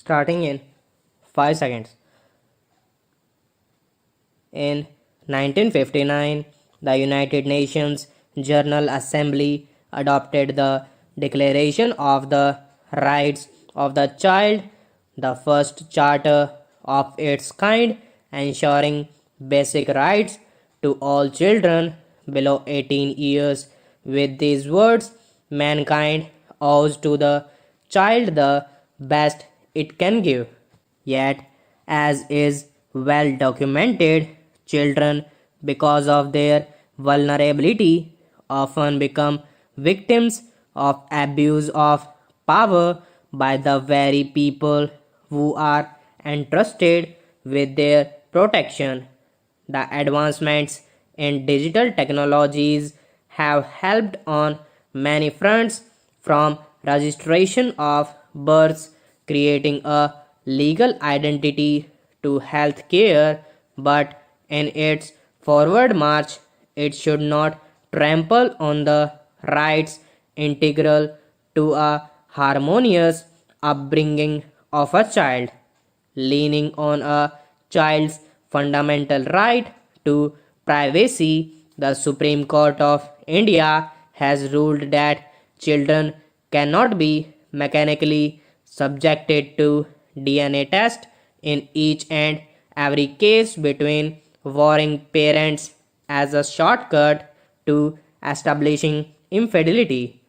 starting in 5 seconds. In 1959, the United Nations General Assembly adopted the Declaration of the Rights of the Child, the first charter of its kind, ensuring basic rights to all children below 18 years. With these words, mankind owes to the child the best it can give. Yet, as is well documented, children, because of their vulnerability, often become victims of abuse of power by the very people who are entrusted with their protection. The advancements in digital technologies have helped on many fronts, from registration of births, creating a legal identity, to health care, but in its forward march, it should not trample on the rights integral to a harmonious upbringing of a child. Leaning on a child's fundamental right to privacy, the Supreme Court of India has ruled that children cannot be mechanically subjected to DNA test in each and every case between warring parents as a shortcut to establishing infidelity.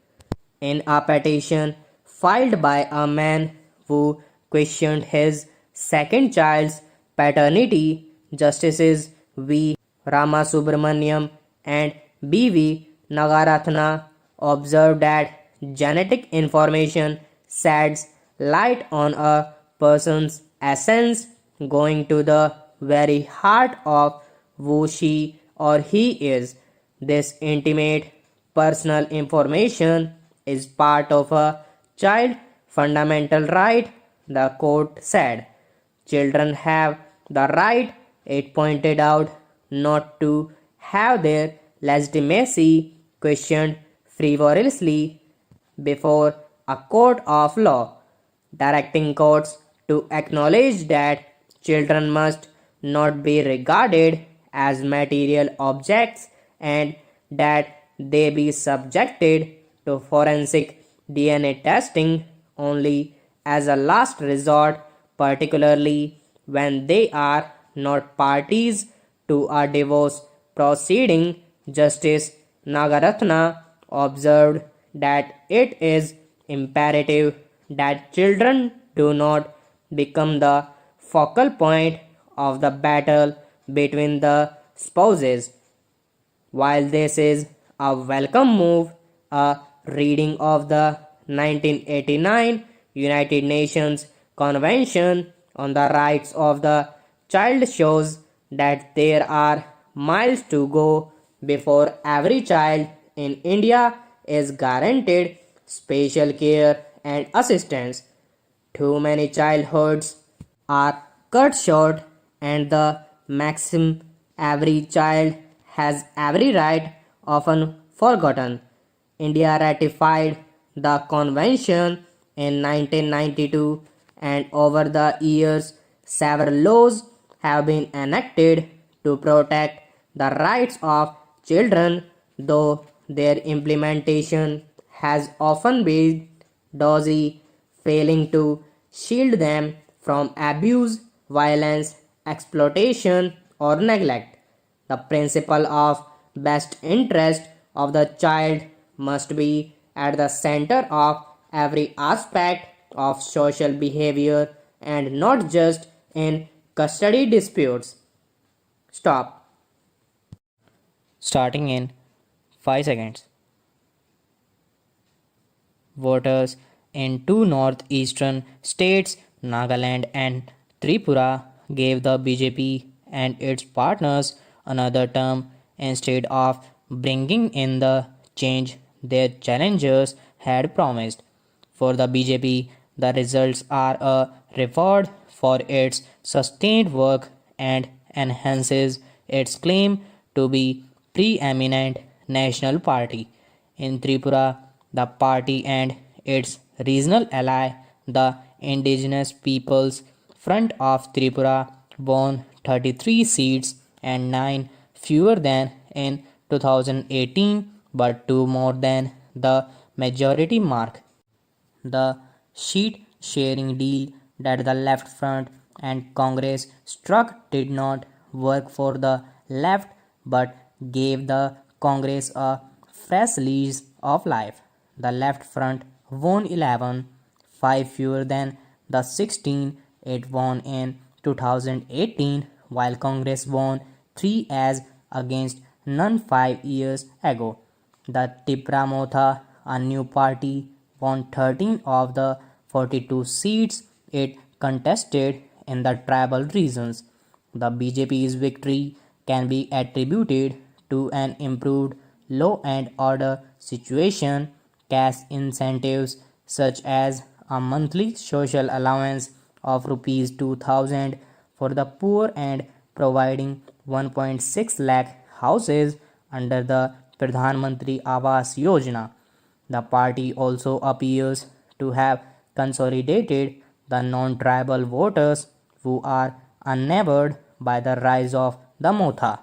In a petition filed by a man who questioned his second child's paternity, Justices V. Ramasubramaniam and B.V. Nagarathna observed that genetic information sheds light on a person's essence, going to the very heart of who she or he is. This intimate personal information is part of a child fundamental right, the court said. Children have the right, it pointed out, not to have their legitimacy questioned frivolously before a court of law, directing courts to acknowledge that children must not be regarded as material objects and that they be subjected to forensic DNA testing only as a last resort, particularly when they are not parties to a divorce proceeding. Justice Nagaratna observed that it is imperative that children do not become the focal point of the battle between the spouses. While this is a welcome move, a reading of the 1989 United Nations Convention on the Rights of the Child shows that there are miles to go before every child in India is guaranteed special care and assistance. Too many childhoods are cut short, and the maxim every child has every right often forgotten. India ratified the convention in 1992, and over the years, several laws have been enacted to protect the rights of children, though their implementation has often been dodgy, failing to shield them from abuse, violence, exploitation, or neglect. The principle of best interest of the child must be at the center of every aspect of social behavior and not just in custody disputes. Stop. Starting in 5 seconds. Voters in two northeastern states, Nagaland and Tripura, gave the BJP and its partners another term instead of bringing in the change their challengers had promised. For the BJP, the results are a reward for its sustained work and enhances its claim to be preeminent national party. In Tripura, the party and its regional ally, the Indigenous Peoples Front of Tripura won 33 seats and 9 fewer than in 2018 but 2 more than the majority mark. The seat sharing deal that the Left Front and Congress struck did not work for the left but gave the Congress a fresh lease of life. The Left Front won 11, 5 fewer than the 16 it won in 2018, while Congress won 3 as against none 5 years ago. The Tipra Motha, a new party, won 13 of the 42 seats it contested in the tribal regions. The BJP's victory can be attributed to an improved law and order situation, cash incentives such as a monthly social allowance of rupees 2000 for the poor and providing 1.6 lakh houses under the Pradhan Mantri Awas Yojana. The party also appears to have consolidated the non-tribal voters who are unnerved by the rise of the Motha.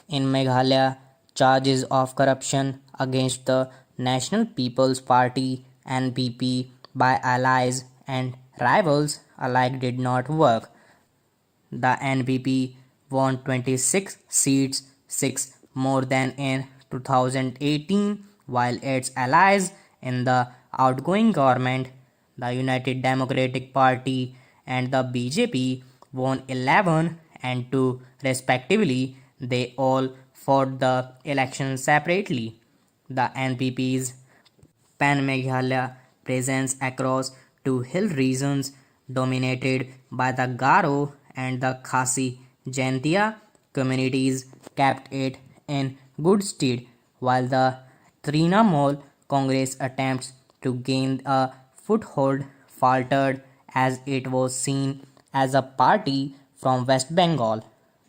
In Meghalaya, charges of corruption against the National People's Party (NPP) by allies and rivals alike did not work. The NPP won 26 seats, 6 more than in 2018, while its allies in the outgoing government, the United Democratic Party and the BJP, won 11 and 2 respectively. They all fought the elections separately. The NPP's Pan-Meghalaya presence across two hill regions dominated by the Garo and the Khasi Jaintia communities kept it in good stead, while the Trinamool Congress attempts to gain a foothold faltered as it was seen as a party from West Bengal.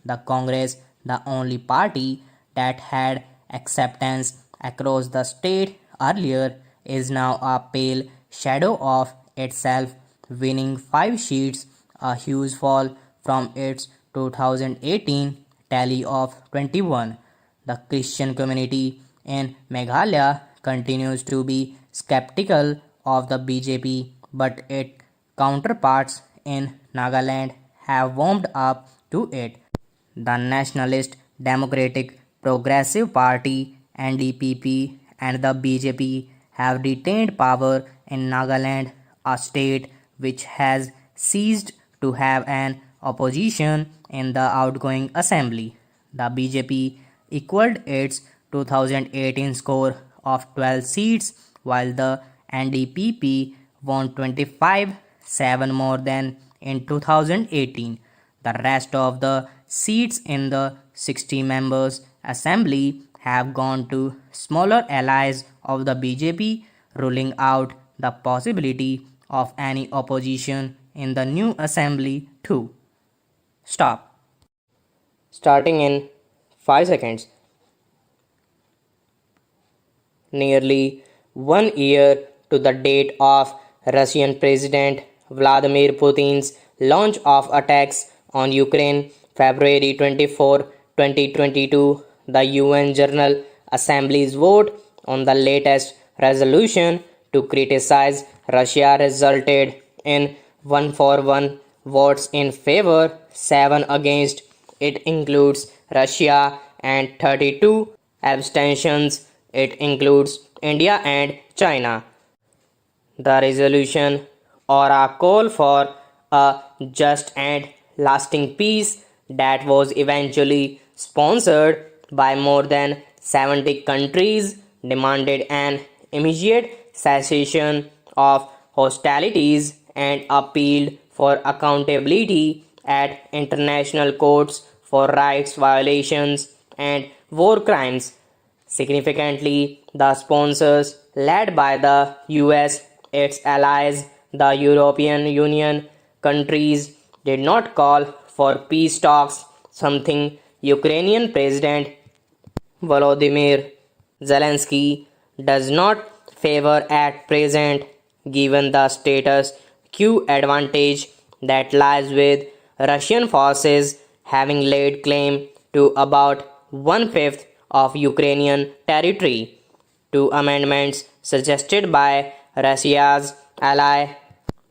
The Congress, the only party that had acceptance across the state earlier, is now a pale shadow of itself, winning 5 seats, a huge fall from its 2018 tally of 21. The Christian community in Meghalaya continues to be skeptical of the BJP, but its counterparts in Nagaland have warmed up to it. The Nationalist Democratic Progressive Party (NDPP) and the BJP have retained power in Nagaland, a state which has ceased to have an opposition in the outgoing assembly. The BJP equaled its 2018 score of 12 seats, while the NDPP won 25, 7 more than in 2018. The rest of the seats in the 60 members assembly have gone to smaller allies of the BJP, ruling out the possibility of any opposition in the new assembly too. Stop. Starting in 5 seconds. Nearly 1 year to the date of Russian President Vladimir Putin's launch of attacks on Ukraine, February 24, 2022, the UN General Assembly's vote on the latest resolution to criticize Russia resulted in 141 votes in favor, 7 against. It includes Russia and 32 abstentions. It includes India and China. The resolution, or a call for a just and lasting peace that was eventually sponsored by more than 70 countries, demanded an immediate cessation of hostilities and appealed for accountability at international courts for rights violations and war crimes. Significantly, the sponsors, led by the US, its allies, the European Union countries, did not call for peace talks, something Ukrainian President Volodymyr Zelensky does not favor at present, given the status Q advantage that lies with Russian forces having laid claim to about one-fifth of Ukrainian territory. Two amendments suggested by Russia's ally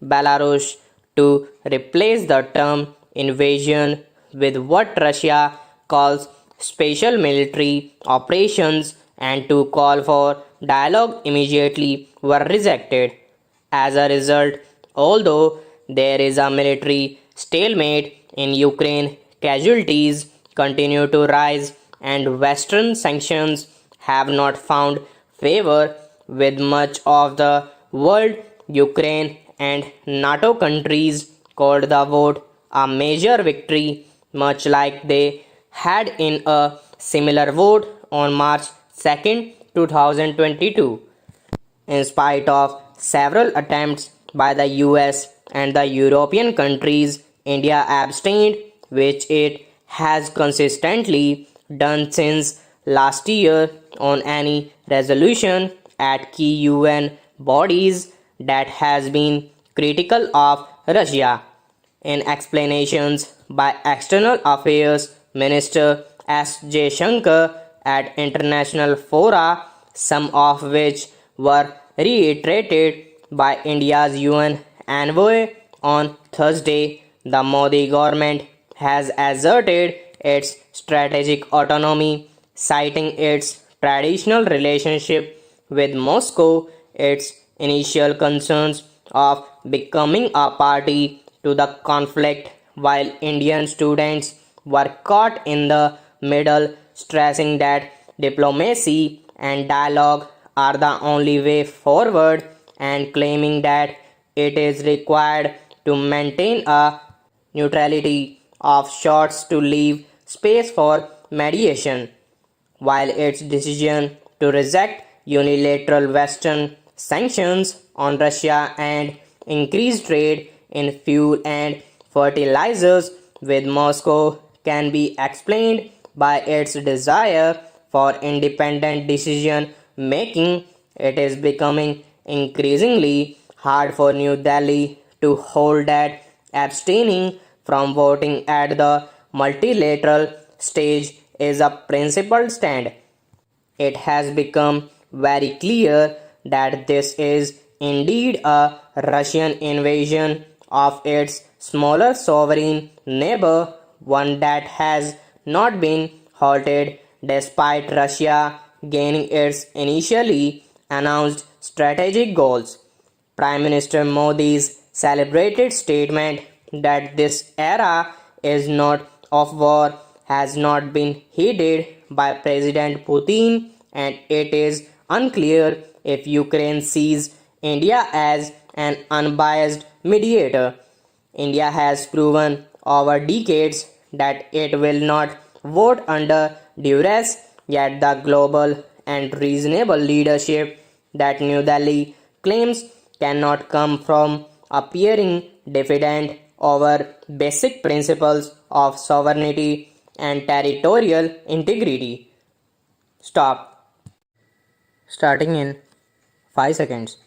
Belarus to replace the term invasion with what Russia calls special military operations and to call for dialogue immediately were rejected. As a result, although there is a military stalemate in Ukraine, casualties continue to rise and Western sanctions have not found favor with much of the world. Ukraine and NATO countries called the vote a major victory, much like they had in a similar vote on March 2nd, 2022. In spite of several attempts by the US and the European countries, India abstained, which it has consistently done since last year on any resolution at key UN bodies that has been critical of Russia. In explanations by External Affairs Minister S. J. Shankar at international fora, some of which were reiterated by India's UN envoy on Thursday, the Modi government has asserted its strategic autonomy, citing its traditional relationship with Moscow, its initial concerns of becoming a party to the conflict, while Indian students were caught in the middle, stressing that diplomacy and dialogue are the only way forward and claiming that it is required to maintain a neutrality of sorts to leave space for mediation. While its decision to reject unilateral Western sanctions on Russia and increase trade in fuel and fertilizers with Moscow can be explained by its desire for independent decision making, it is becoming increasingly hard for New Delhi to hold that abstaining from voting at the multilateral stage is a principled stand. It has become very clear that this is indeed a Russian invasion of its smaller sovereign neighbor, one that has not been halted despite Russia gaining its initially announced strategic goals. Prime Minister Modi's celebrated statement that this era is not of war has not been heeded by President Putin, and it is unclear if Ukraine sees India as an unbiased mediator. India has proven over decades that it will not vote under duress, yet the global and reasonable leadership that New Delhi claims cannot come from appearing diffident over basic principles of sovereignty and territorial integrity. Stop. Starting in 5 seconds.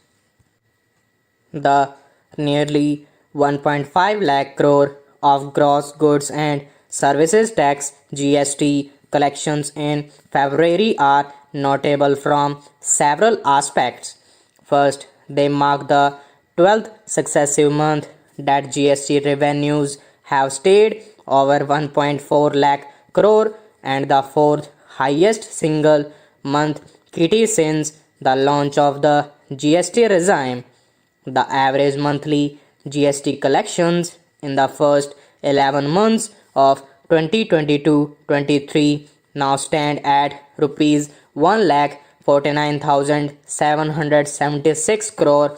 The nearly 1.5 lakh crore of gross goods and services tax GST collections in February are notable from several aspects. First, they mark the 12th successive month that GST revenues have stayed over 1.4 lakh crore and the fourth highest single month kitty since the launch of the GST regime. The average monthly GST collections in the first 11 months of 2022-23 now stand at rupees 1,49,776 crore,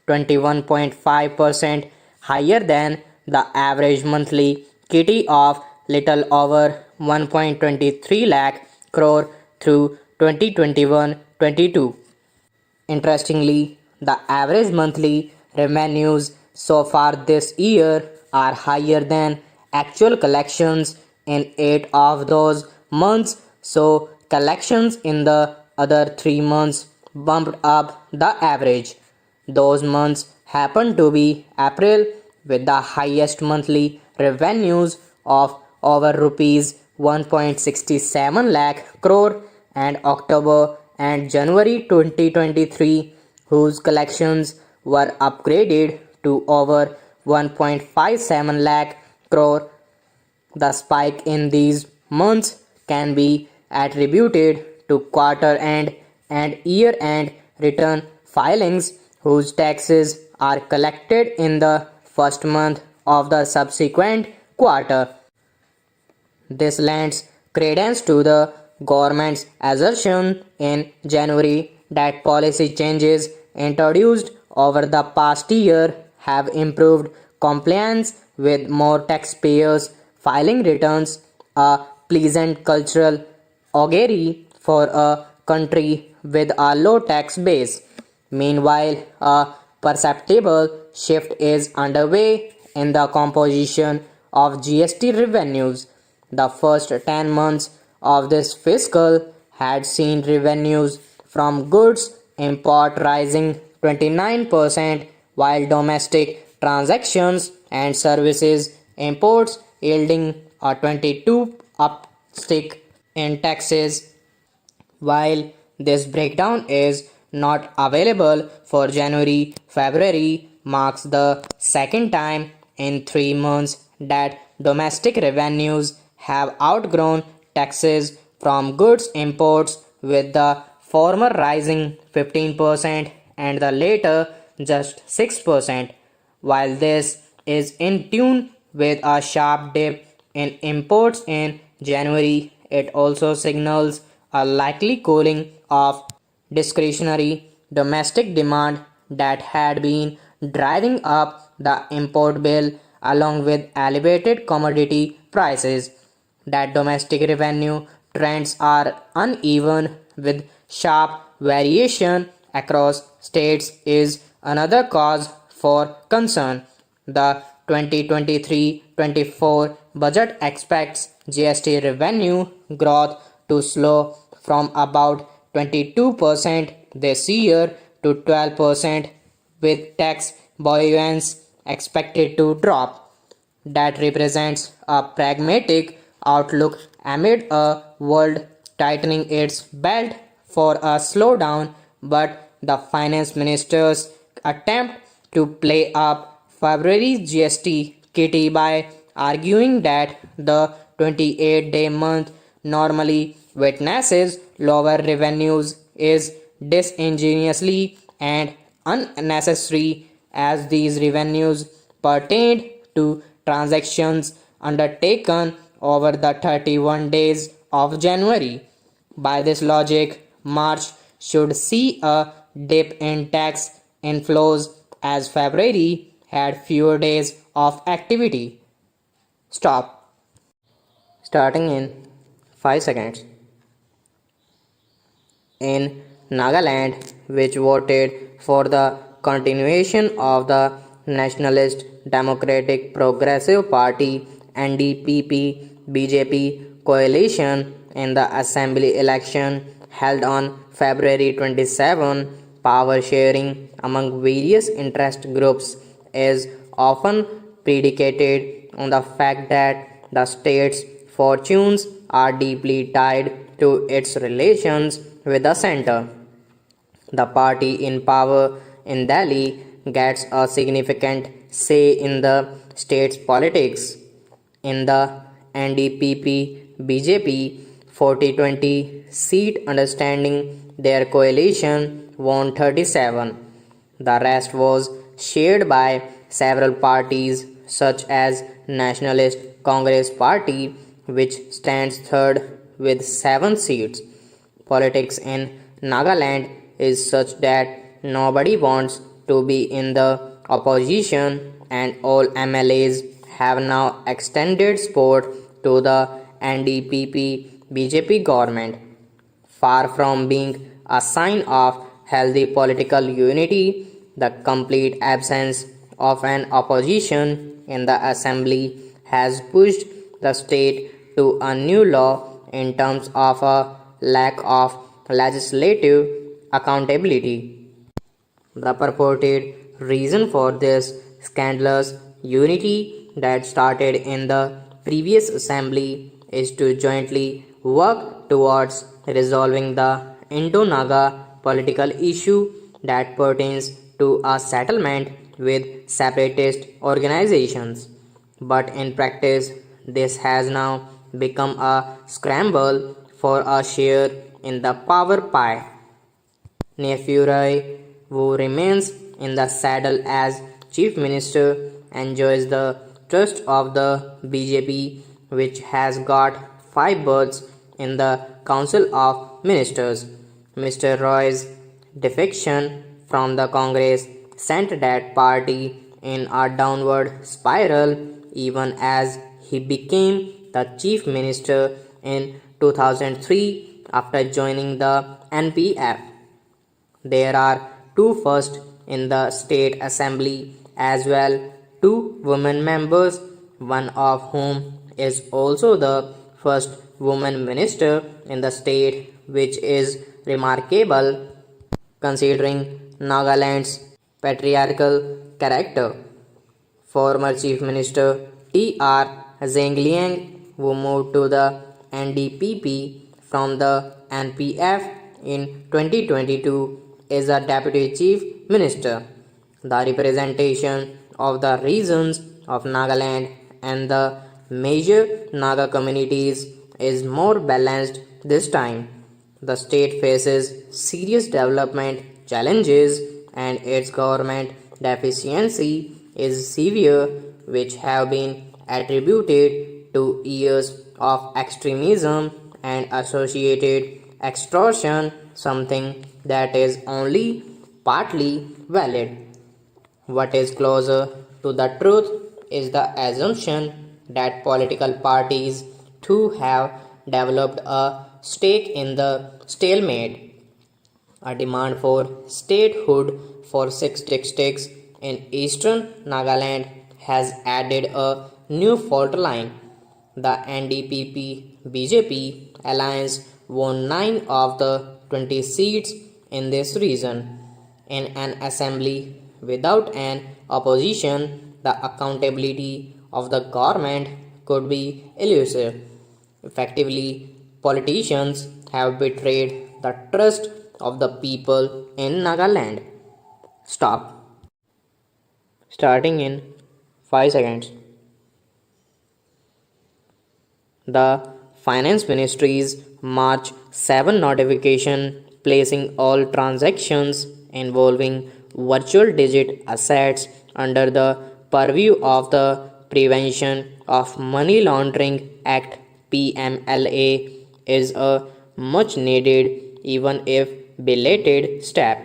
21.5% higher than the average monthly kitty of little over 1.23 lakh crore through 2021-22. Interestingly, the average monthly revenues so far this year are higher than actual collections in 8 of those months, so collections in the other 3 months bumped up the average. Those months happened to be April with the highest monthly revenues of over rupees 1.67 lakh crore, and October and January 2023 whose collections were upgraded to over 1.57 lakh crore. The spike in these months can be attributed to quarter end and year end return filings whose taxes are collected in the first month of the subsequent quarter. This lends credence to the government's assertion in January that policy changes introduced over the past year have improved compliance with more taxpayers filing returns, a pleasant cultural augury for a country with a low tax base. Meanwhile, a perceptible shift is underway in the composition of GST revenues. The first 10 months of this fiscal had seen revenues from goods import rising 29%, while domestic transactions and services imports yielding a 22 upstick in taxes. While this breakdown is not available for January, February marks the second time in 3 months that domestic revenues have outgrown taxes from goods imports, with the former rising 15% and the later just 6%. While this is in tune with a sharp dip in imports in January, it also signals a likely cooling of discretionary domestic demand that had been driving up the import bill along with elevated commodity prices. That domestic revenue trends are uneven with sharp variation across states is another cause for concern. The 2023-24 budget expects GST revenue growth to slow from about 22% this year to 12%, with tax buoyancy expected to drop. That represents a pragmatic outlook amid a world tightening its belt for a slowdown, but the finance minister's attempt to play up February's GST kitty by arguing that the 28-day month normally witnesses lower revenues is disingenuously and unnecessary, as these revenues pertained to transactions undertaken over the 31 days of January. By this logic, March should see a dip in tax inflows as February had fewer days of activity. Stop. Starting in 5 seconds. In Nagaland, which voted for the continuation of the Nationalist Democratic Progressive Party NDPP BJP coalition in the assembly election held on February 27, power sharing among various interest groups is often predicated on the fact that the state's fortunes are deeply tied to its relations with the center. The party in power in Delhi gets a significant say in the state's politics. In the NDPP BJP 40-20 seat understanding, their coalition won 37. The rest was shared by several parties such as Nationalist Congress Party, which stands third with 7 seats. Politics in Nagaland is such that nobody wants to be in the opposition, and all MLAs have now extended support to the NDPP BJP government. Far from being a sign of healthy political unity, the complete absence of an opposition in the assembly has pushed the state to a new law in terms of a lack of legislative accountability. The purported reason for this scandalous unity that started in the previous assembly is to jointly work towards resolving the Indo-Naga political issue that pertains to a settlement with separatist organizations. But in practice, this has now become a scramble for a share in the power pie. Nefurai, who remains in the saddle as chief minister, enjoys the trust of the BJP, which has got 5 berths in the Council of Ministers. Mr. Roy's defection from the Congress sent that party in a downward spiral even as he became the chief minister in 2003 after joining the NPF. There are two firsts in the state assembly as well, two women members, one of whom is also the first woman minister in the state, which is remarkable considering Nagaland's patriarchal character. Former Chief Minister T.R. Zhengliang, who moved to the NDPP from the NPF in 2022, is a Deputy Chief Minister. The representation of the regions of Nagaland and the major Naga communities is more balanced this time. The state faces serious development challenges and its government deficiency is severe, which have been attributed to years of extremism and associated extortion, something that is only partly valid. What is closer to the truth is the assumption that political parties too have developed a stake in the stalemate. A demand for statehood for 6 districts in eastern Nagaland has added a new fault line. The NDPP BJP alliance won 9 of the 20 seats in this region. In an assembly without an opposition, the accountability of the government could be elusive. Effectively, politicians have betrayed the trust of the people in Nagaland. Stop. Starting in 5 seconds. The Finance Ministry's March 7 notification placing all transactions involving virtual digit assets under the purview of the Prevention of Money Laundering Act PMLA is a much needed, even if belated, step.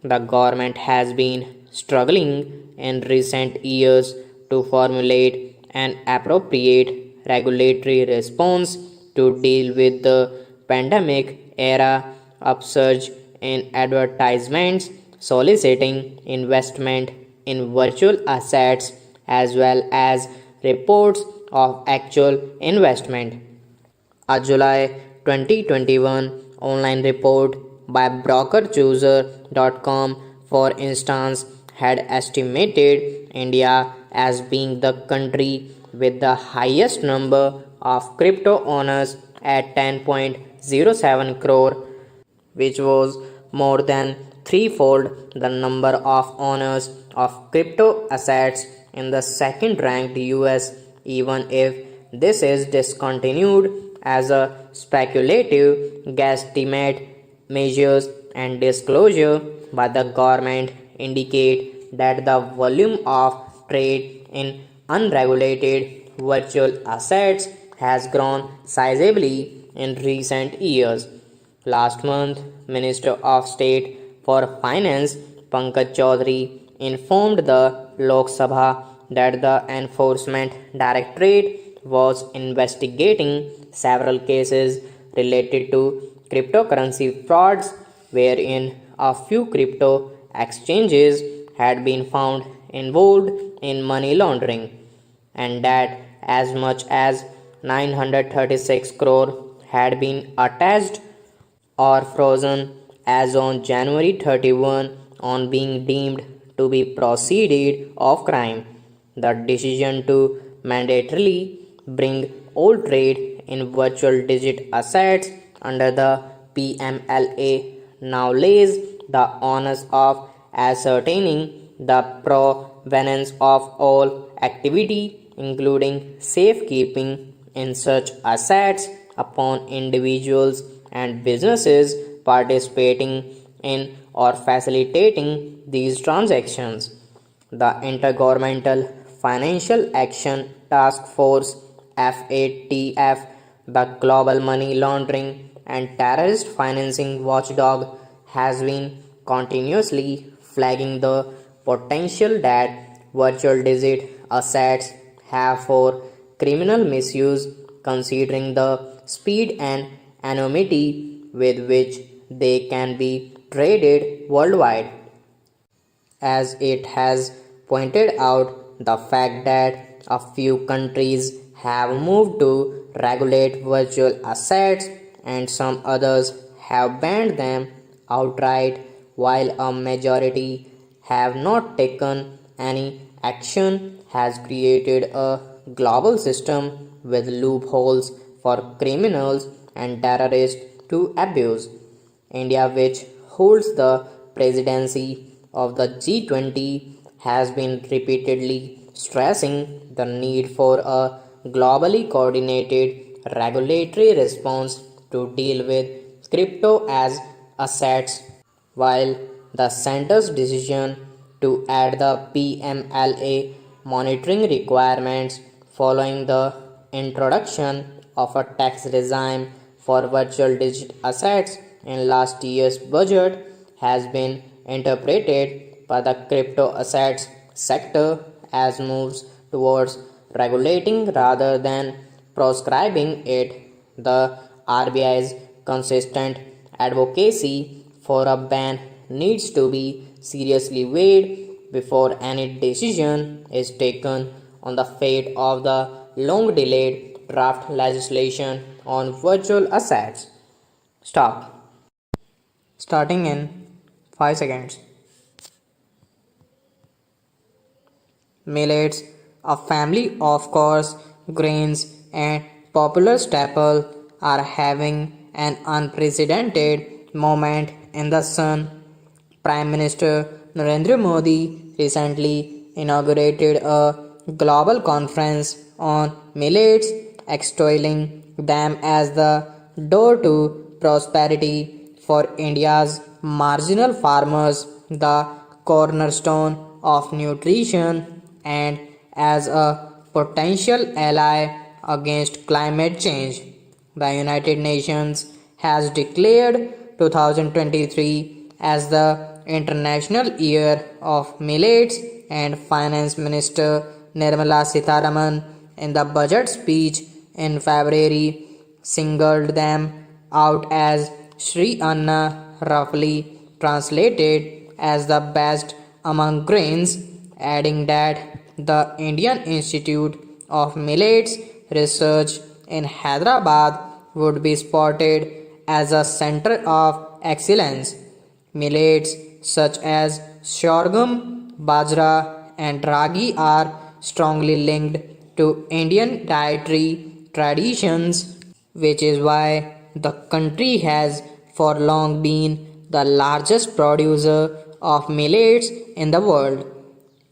The government has been struggling in recent years to formulate an appropriate regulatory response to deal with the pandemic era upsurge in advertisements soliciting investment in virtual assets as well as reports of actual investment. A July 2021 online report by brokerchooser.com, for instance, had estimated India as being the country with the highest number of crypto owners at 10.07 crore, which was more than threefold the number of owners of crypto assets in the second ranked US, even if this is discontinued as a speculative guesstimate. Measures and disclosure by the government indicate that the volume of trade in unregulated virtual assets has grown sizably in recent years. Last month, Minister of State for Finance Pankaj Chaudhary informed the Lok Sabha that the Enforcement Directorate was investigating several cases related to cryptocurrency frauds, wherein a few crypto exchanges had been found involved in money laundering, and that as much as 936 crore had been attached or frozen as on January 31 on being deemed to be proceeded of crime. The decision to mandatorily bring all trade in virtual digit assets under the PMLA now lays the onus of ascertaining the provenance of all activity, including safekeeping in such assets, upon individuals and businesses participating in or facilitating these transactions. The Intergovernmental Financial Action Task Force FATF, the Global Money Laundering and Terrorist Financing Watchdog, has been continuously flagging the potential that virtual digit assets have for criminal misuse, considering the speed and anonymity with which they can be traded worldwide. As it has pointed out, the fact that a few countries have moved to regulate virtual assets and some others have banned them outright, while a majority have not taken any action, has created a global system with loopholes for criminals and terrorists to abuse. India, which holds the presidency of the G20, has been repeatedly stressing the need for a globally coordinated regulatory response to deal with crypto as assets, while the center's decision to add the PMLA monitoring requirements following the introduction of a tax regime for virtual digital assets in last year's budget has been interpreted by the crypto assets sector as moves towards regulating rather than proscribing it. The RBI's consistent advocacy for a ban needs to be seriously weighed before any decision is taken on the fate of the long delayed draft legislation on virtual assets. Stop. Starting in 5 seconds. Millets, a family of coarse grains and popular staple, are having an unprecedented moment in the sun. Prime Minister Narendra Modi recently inaugurated a global conference on millets, extolling them as the door to prosperity for India's marginal farmers, the cornerstone of nutrition, and as a potential ally against climate change. The United Nations has declared 2023 as the International Year of Millets, and Finance Minister Nirmala Sitharaman, in the budget speech in February, singled them out as Sri Anna, roughly translated as the best among grains, adding that the Indian Institute of Millets Research in Hyderabad would be spotted as a center of excellence. Millets such as sorghum, bajra, and ragi are strongly linked to Indian dietary traditions, which is why the country has for long been the largest producer of millets in the world.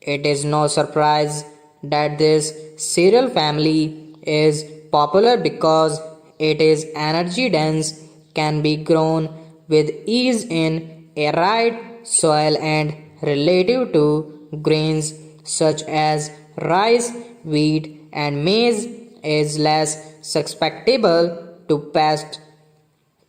It is no surprise that this cereal family is popular because it is energy dense, can be grown with ease in arid soil, and relative to grains such as rice, wheat, and maize is less susceptible to pests.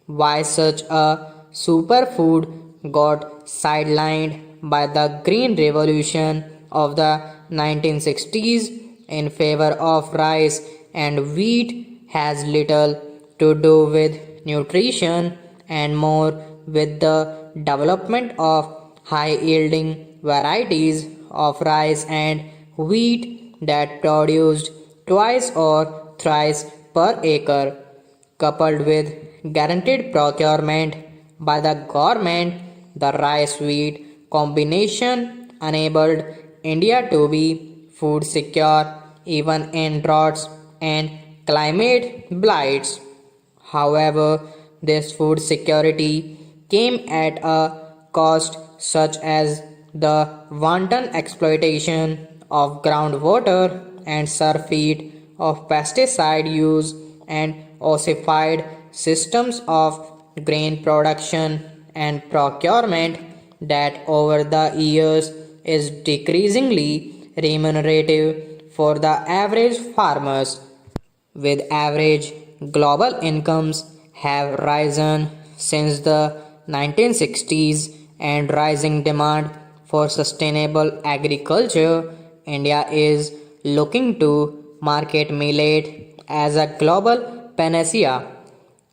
Why such a superfood got sidelined by the Green Revolution of the 1960s in favor of rice and wheat has little to do with nutrition and more with the development of high yielding varieties of rice and wheat that produced twice or thrice per acre, coupled with guaranteed procurement by the government. The rice wheat combination enabled India to be food secure even in droughts and climate blights. However, this food security came at a cost, such as the wanton exploitation of groundwater and surfeit of pesticide use and ossified systems of grain production and procurement that over the years is decreasingly remunerative for the average farmers. With average global incomes have risen since the 1960s and rising demand for sustainable agriculture, India is looking to market millet as a global panacea.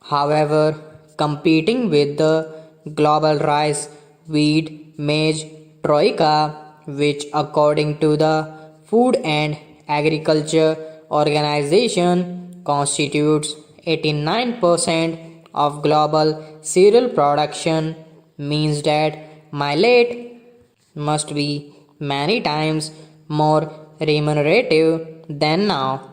However, competing with the global rice, wheat, maize troika, which according to the Food and Agriculture Organization constitutes 89% of global cereal production, means that millet must be many times more remunerative than now.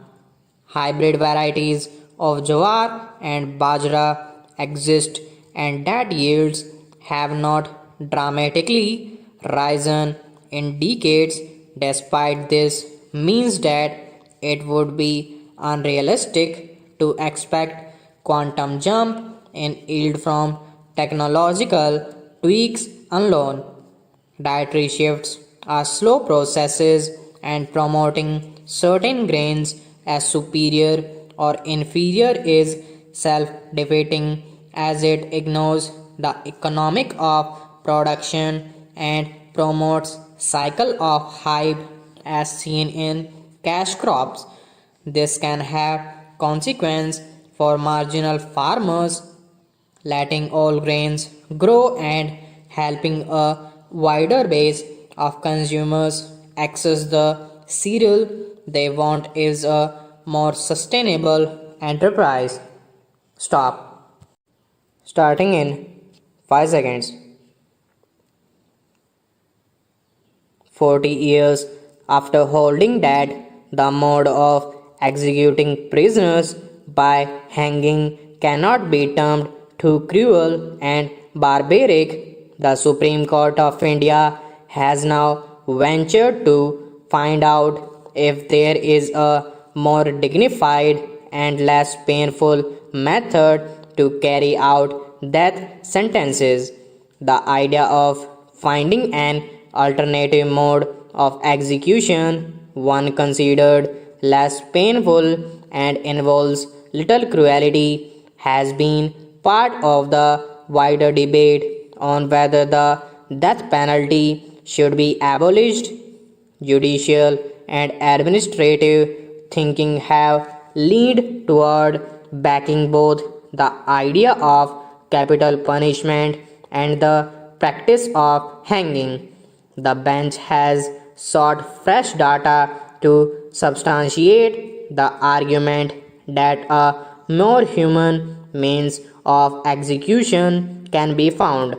Hybrid varieties of jowar and bajra exist, and that yields have not dramatically risen in decades. Despite this, means that it would be unrealistic to expect quantum jump in yield from technological tweaks alone. Dietary shifts are slow processes, and promoting certain grains as superior or inferior is self defeating, as it ignores the economic of production and promotes cycle of hype as seen in cash crops. This can have consequence for marginal farmers, letting all grains grow and helping a wider base of consumers access the cereal they want is a more sustainable enterprise. Stop. Starting in 5 seconds. 40 years after holding that the mode of executing prisoners by hanging cannot be termed too cruel and barbaric, the Supreme Court of India has now ventured to find out if there is a more dignified and less painful method to carry out death sentences. The idea of finding an alternative mode of execution, one considered less painful and involves little cruelty, has been part of the wider debate on whether the death penalty should be abolished. Judicial and administrative thinking have leaned toward backing both the idea of capital punishment and the practice of hanging. The bench has sought fresh data to substantiate the argument that a more human means of execution can be found.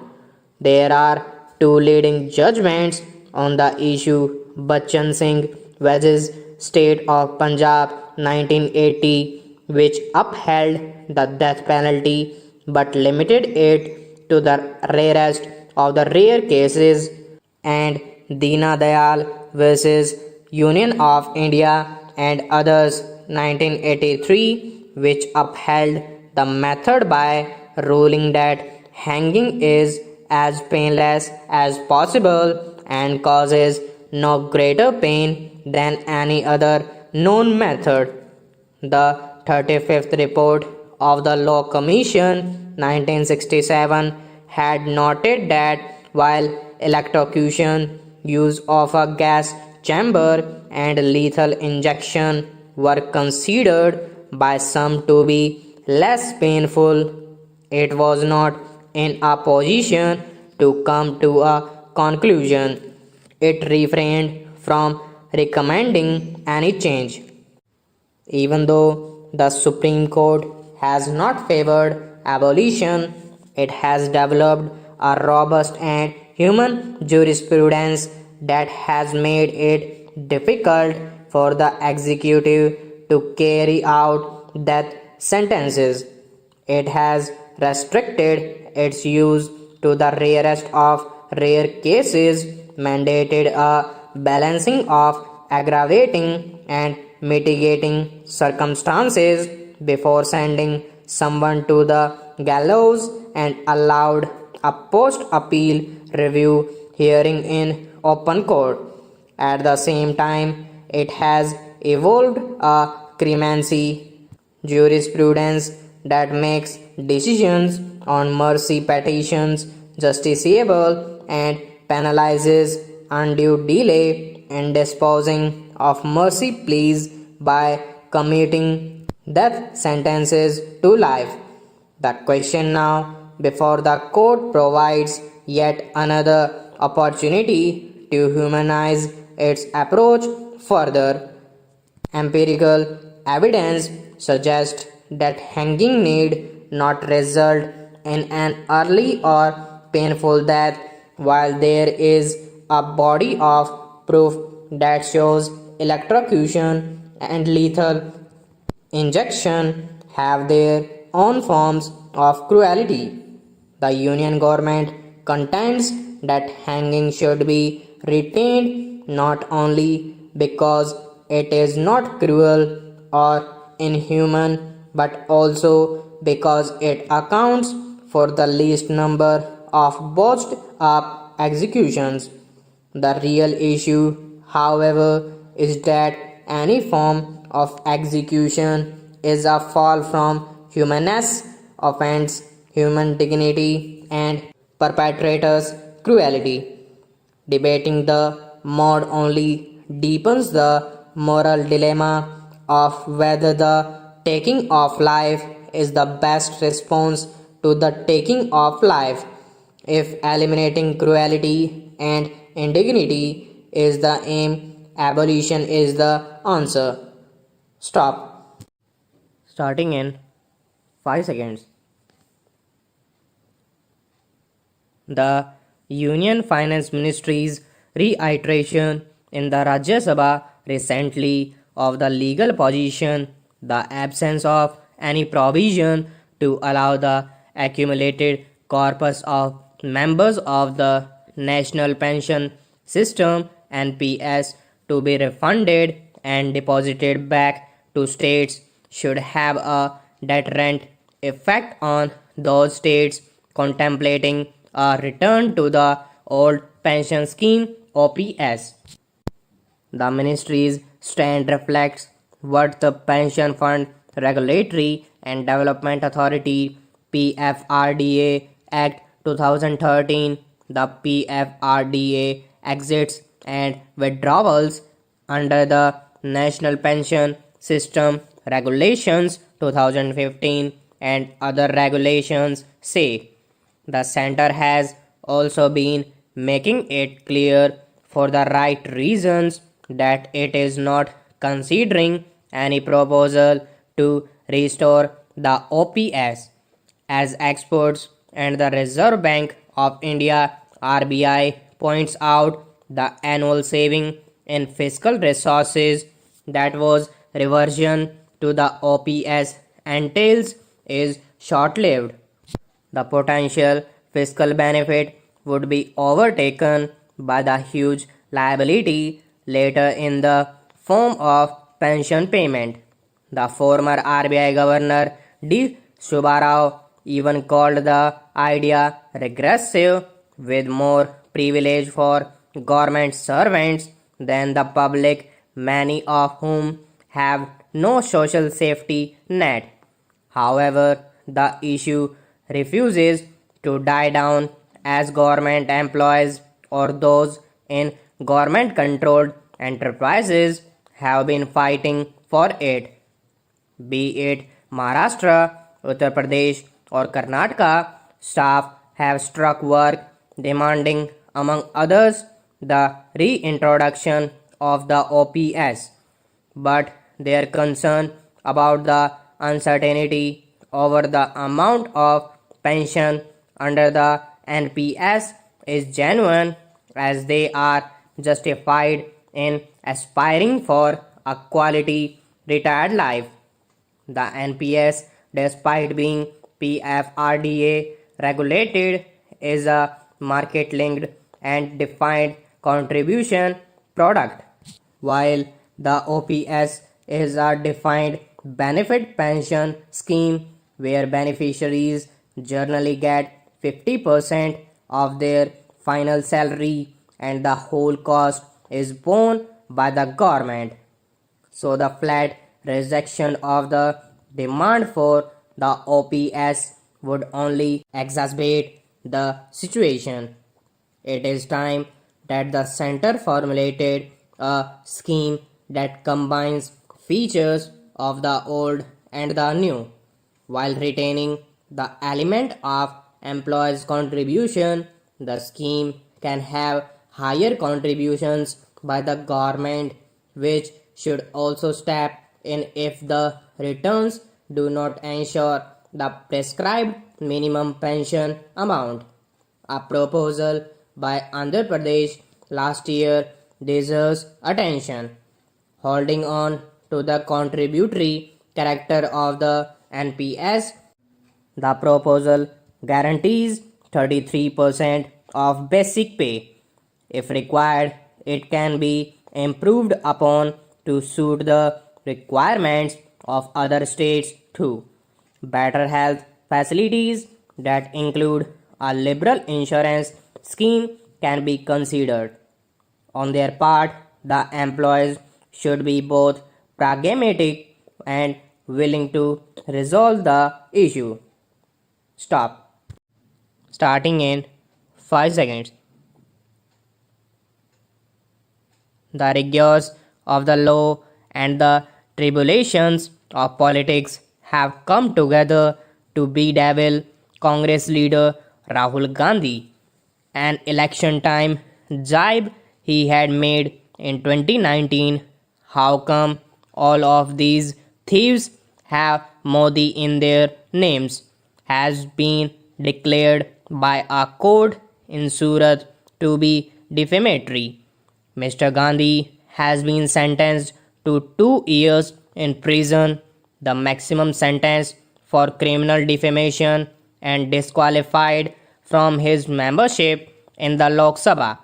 There are two leading judgments on the issue: Bachchan Singh vs. State of Punjab 1980, which upheld the death penalty but limited it to the rarest of the rare cases, and Dina Dayal vs. Union of India and others 1983, which upheld the method by ruling that hanging is as painless as possible and causes no greater pain than any other known method. The 35th report of the Law Commission 1967 had noted that while electrocution, use of a gas chamber, and lethal injection were considered by some to be less painful, it was not in a position to come to a conclusion. It refrained from recommending any change. Even though the Supreme Court has not favored abolition, it has developed a robust and human jurisprudence that has made it difficult for the executive to carry out death sentences. It has restricted its use to the rarest of rare cases, mandated a balancing of aggravating and mitigating circumstances before sending someone to the gallows, and allowed a post appeal review hearing in open court. At the same time, it has evolved a clemency jurisprudence that makes decisions on mercy petitions justiciable and penalizes undue delay in disposing of mercy pleas by commuting death sentences to life. The question now before the court provides yet another opportunity to humanize its approach further. Empirical evidence suggests that hanging need not result in an early or painful death, while there is a body of proof that shows electrocution and lethal injection have their own forms of cruelty. The Union government contends that hanging should be retained not only because it is not cruel or inhuman, but also because it accounts for the least number of botched up executions. The real issue, however, is that any form of execution is a fall from humanness, offends human dignity, and perpetrators' cruelty. Debating the mode only deepens the moral dilemma of whether the taking of life is the best response to the taking of life. If eliminating cruelty and indignity is the aim, abolition is the answer. Stop. Starting in 5 seconds. The Union Finance Ministry's reiteration in the Rajya Sabha recently of the legal position, the absence of any provision to allow the accumulated corpus of members of the National Pension System (NPS) to be refunded and deposited back to states should have a deterrent effect on those states contemplating a return to the old pension scheme (OPS). The ministry's stand reflects what the Pension Fund Regulatory and Development Authority (PFRDA) Act 2013, the PFRDA exits and withdrawals under the National Pension System Regulations 2015 and other regulations say. The center has also been making it clear for the right reasons that it is not considering any proposal to restore the OPS. As experts and the Reserve Bank of India (RBI) points out, the annual saving in fiscal resources that was reversion to the OPS entails is short-lived. The potential fiscal benefit would be overtaken by the huge liability later in the form of pension payment. The former RBI Governor D. Subbarao even called the idea regressive, with more privilege for government servants than the public, many of whom have no social safety net. However, the issue refuses to die down as government employees or those in government controlled enterprises have been fighting for it. Be it Maharashtra, Uttar Pradesh, or Karnataka, staff have struck work demanding, among others, the reintroduction of the OPS, but their concern about the uncertainty over the amount of pension under the NPS is genuine, as they are justified in aspiring for a quality retired life. The NPS, despite being PFRDA regulated, is a market linked and defined contribution product, while the OPS is a defined benefit pension scheme where beneficiaries generally get 50% of their final salary and the whole cost is borne by the government. So the flat rejection of the demand for the OPS would only exacerbate the situation. It is time that the center formulated a scheme that combines features of the old and the new while retaining the element of employees' contribution. The scheme can have higher contributions by the government, which should also step in if the returns do not ensure the prescribed minimum pension amount. A proposal by Andhra Pradesh last year deserves attention, holding on to the contributory character of the NPS. The proposal guarantees 33% of basic pay. If required, it can be improved upon to suit the requirements of other states too. Better health facilities that include a liberal insurance scheme can be considered. On their part, the employees should be both pragmatic and willing to resolve the issue. Stop. Starting in 5 seconds. The rigors of the law and the tribulations of politics have come together to bedevil Congress leader Rahul Gandhi. An election time jibe he had made in 2019. How come all of these thieves have Modi in their names? Has been declared by a court in Surat to be defamatory. Mr. Gandhi has been sentenced to 2 years in prison, the maximum sentence for criminal defamation, and disqualified from his membership in the Lok Sabha.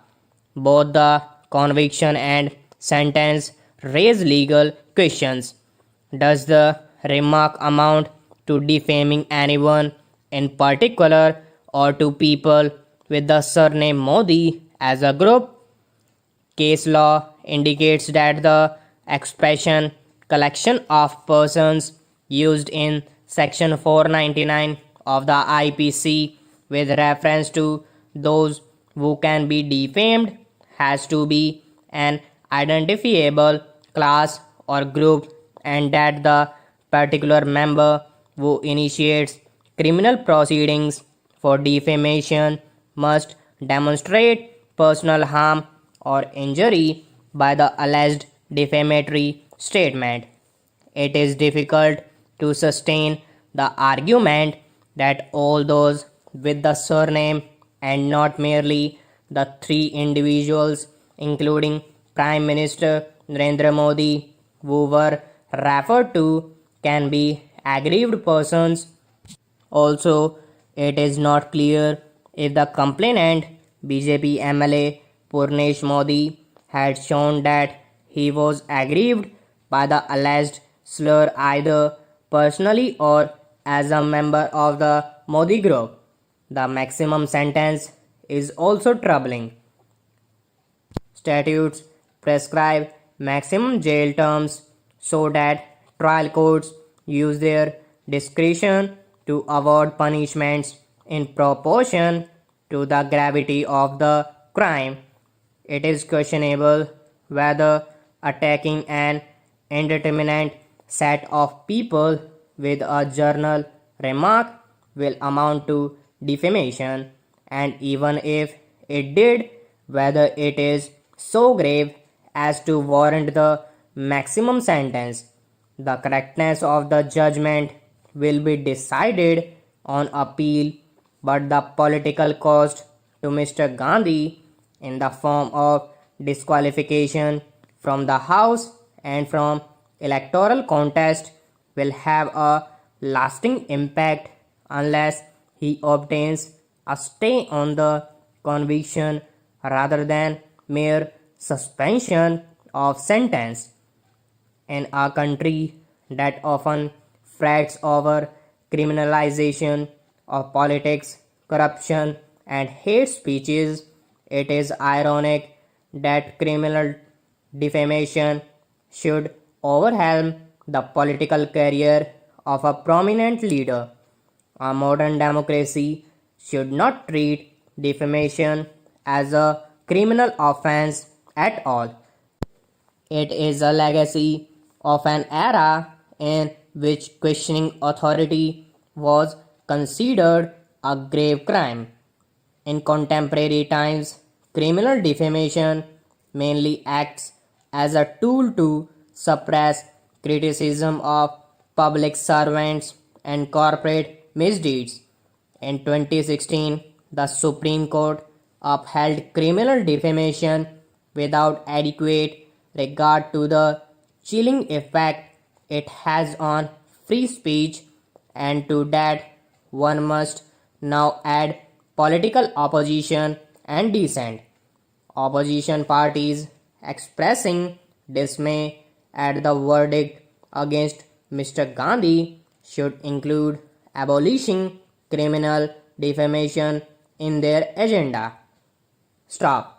Both the conviction and sentence raise legal questions. Does the remark amount to defaming anyone in particular or to people with the surname Modi as a group? Case law indicates that the expression collection of persons used in section 499 of the IPC with reference to those who can be defamed has to be an identifiable class or group, and that the particular member who initiates criminal proceedings for defamation must demonstrate personal harm or injury by the alleged defamatory statement. It is difficult to sustain the argument that all those with the surname and not merely the three individuals, including Prime Minister Narendra Modi, who were referred to, can be aggrieved persons. Also, it is not clear if the complainant, BJP MLA Purnesh Modi, had shown that he was aggrieved by the alleged slur either personally or as a member of the Modi group. The maximum sentence is also troubling. Statutes prescribe maximum jail terms so that trial courts use their discretion to award punishments in proportion to the gravity of the crime. It is questionable whether attacking an indeterminate set of people with a journal remark will amount to defamation, and even if it did, whether it is so grave as to warrant the maximum sentence. The correctness of the judgment will be decided on appeal, but the political cost to Mr. Gandhi in the form of disqualification from the House and from electoral contest will have a lasting impact unless he obtains a stay on the conviction rather than mere suspension of sentence. In a country that often frets over criminalization of politics, corruption, and hate speeches, it is ironic that criminal defamation should overwhelm the political career of a prominent leader. A modern democracy should not treat defamation as a criminal offense at all. It is a legacy of an era in which questioning authority was considered a grave crime. In contemporary times, criminal defamation mainly acts as a tool to suppress criticism of public servants and corporate misdeeds. In 2016, the Supreme Court upheld criminal defamation without adequate regard to the chilling effect it has on free speech, and to that one must now add political opposition and dissent. Opposition parties expressing dismay at the verdict against Mr. Gandhi should include abolishing criminal defamation in their agenda. Stop.